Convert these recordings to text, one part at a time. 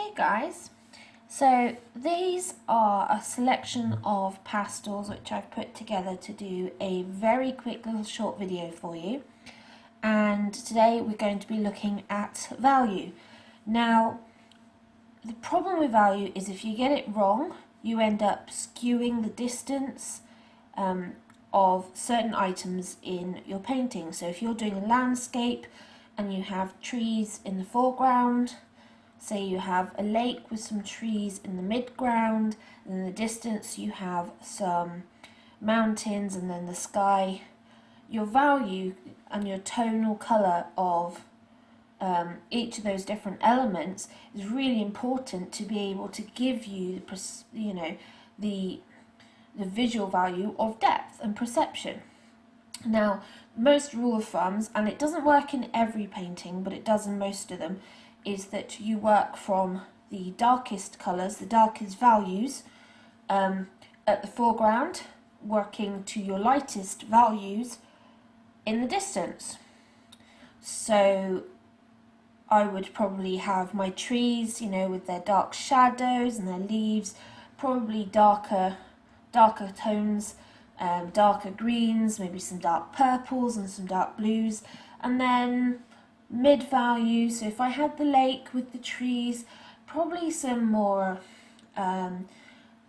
Hey guys, so these are a selection of pastels which I've put together to do a very quick little short video for you, and today we're going to be looking at value. Now the problem with value is if you get it wrong you end up skewing the distance of certain items in your painting. So if you're doing a landscape and you have trees in the foreground, say you have a lake with some trees in the midground, and in the distance you have some mountains and then the sky, your value and your tonal colour of each of those different elements is really important to be able to give you the visual value of depth and perception. Now, most rule of thumbs, and it doesn't work in every painting, but it does in most of them, is that you work from the darkest colours, the darkest values at the foreground, working to your lightest values in the distance. So I would probably have my trees, with their dark shadows and their leaves, probably darker tones, darker greens, maybe some dark purples and some dark blues, and then mid value. So if I had the lake with the trees, probably some more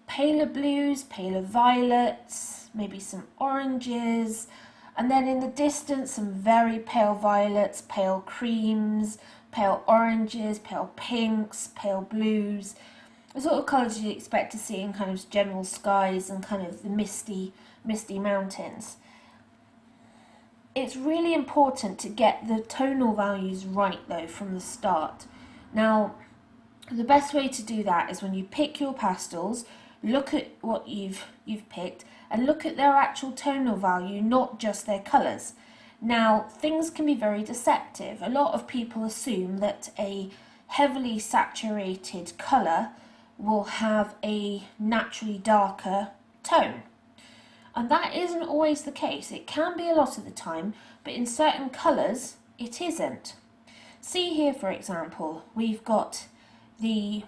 paler blues, paler violets, maybe some oranges, and then in the distance some very pale violets, pale creams, pale oranges, pale pinks, pale blues, the sort of colours you'd expect to see in kind of general skies and kind of the misty mountains. It's really important to get the tonal values right though from the start. Now, the best way to do that is when you pick your pastels, look at what you've picked and look at their actual tonal value, not just their colours. Now, things can be very deceptive. A lot of people assume that a heavily saturated colour will have a naturally darker tone. And that isn't always the case. It can be a lot of the time, but in certain colours it isn't. See here, for example, we've got I'm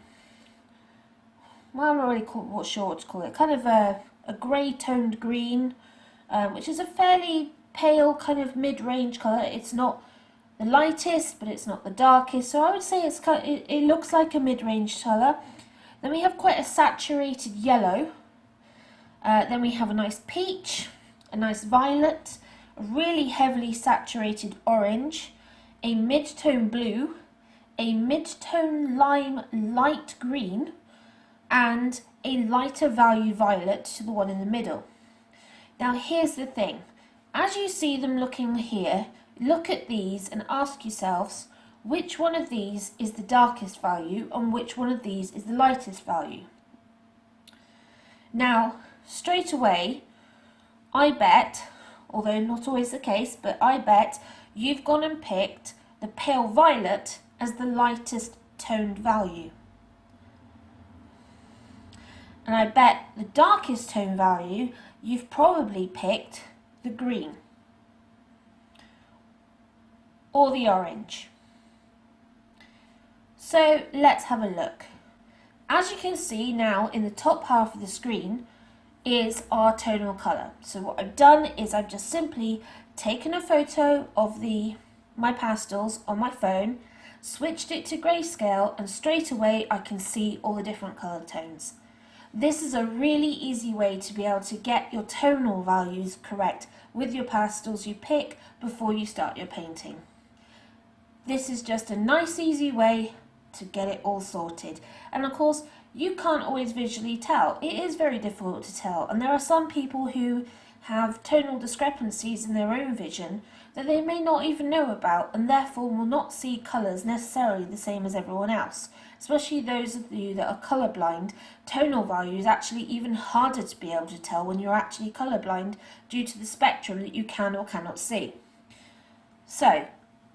not really sure what to call it, kind of a grey toned green, which is a fairly pale kind of mid-range colour. It's not the lightest, but it's not the darkest, so I would say it looks like a mid-range colour. Then we have quite a saturated yellow. Then we have a nice peach, a nice violet, a really heavily saturated orange, a mid-tone blue, a mid-tone lime light green, and a lighter value violet to the one in the middle. Now here's the thing. As you see them looking here, look at these and ask yourselves which one of these is the darkest value and which one of these is the lightest value. Now, straight away, I bet, although not always the case, but I bet you've gone and picked the pale violet as the lightest toned value. And I bet the darkest tone value you've probably picked the green or the orange. So let's have a look. As you can see now in the top half of the screen is our tonal colour. So what I've done is I've just simply taken a photo of my pastels on my phone, switched it to greyscale, and straight away I can see all the different colour tones. This is a really easy way to be able to get your tonal values correct with your pastels you pick before you start your painting. This is just a nice easy way to get it all sorted. And of course, you can't always visually tell. It is very difficult to tell, and there are some people who have tonal discrepancies in their own vision that they may not even know about, and therefore will not see colours necessarily the same as everyone else. Especially those of you that are colourblind, tonal value is actually even harder to be able to tell when you're actually colourblind due to the spectrum that you can or cannot see. So,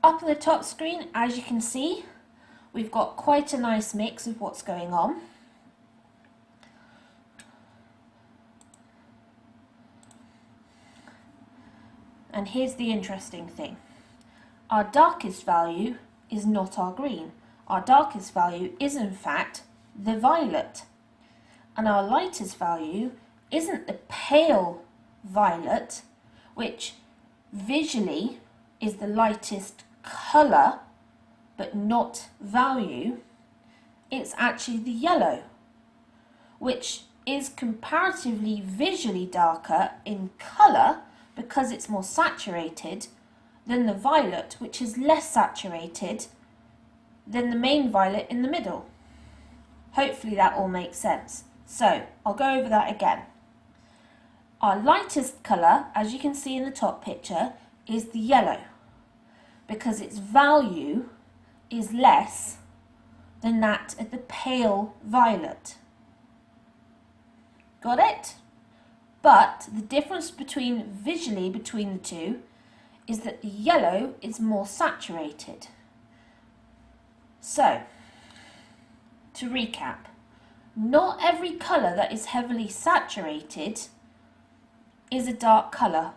up on the top screen, as you can see, we've got quite a nice mix of what's going on. And here's the interesting thing. Our darkest value is not our green. our darkest value is in fact the violet. And our lightest value isn't the pale violet, which visually is the lightest colour but not value. It's actually the yellow, which is comparatively visually darker in colour because it's more saturated than the violet, which is less saturated than the main violet in the middle. Hopefully that all makes sense. So I'll go over that again. Our lightest colour, as you can see in the top picture, is the yellow because its value is less than that of the pale violet. Got it? But the difference visually between the two is that the yellow is more saturated. So, to recap, not every colour that is heavily saturated is a dark colour.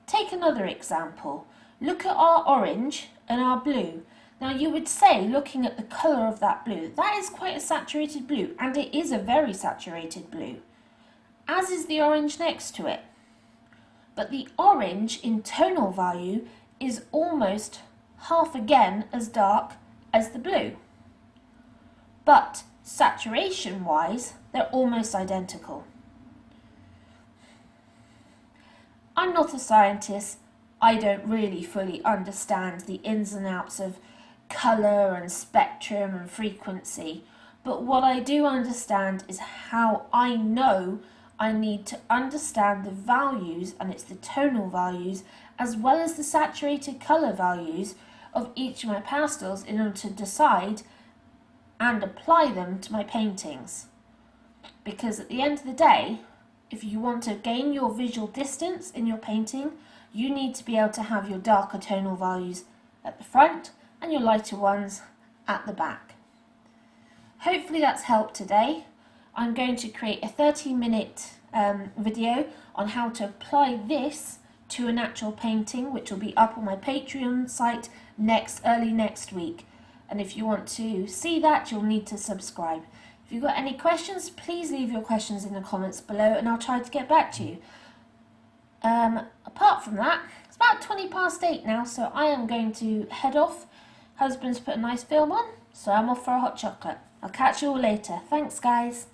Take another example. Look at our orange and our blue. Now you would say, looking at the colour of that blue, that is quite a saturated blue, and it is a very saturated blue, as is the orange next to it. But the orange in tonal value is almost half again as dark as the blue. But saturation-wise, they're almost identical. I'm not a scientist. I don't really fully understand the ins and outs of colour and spectrum and frequency, but what I do understand is how I know I need to understand the values, and it's the tonal values as well as the saturated colour values of each of my pastels in order to decide and apply them to my paintings. Because at the end of the day, if you want to gain your visual distance in your painting, you need to be able to have your darker tonal values at the front and your lighter ones at the back. Hopefully that's helped today. I'm going to create a 30-minute video on how to apply this to an actual painting, which will be up on my Patreon site early next week. And if you want to see that, you'll need to subscribe. If you've got any questions, please leave your questions in the comments below and I'll try to get back to you. Apart from that, it's about 8:20 now, so I am going to head off. Husband's put a nice film on, so I'm off for a hot chocolate. I'll catch you all later. Thanks, guys.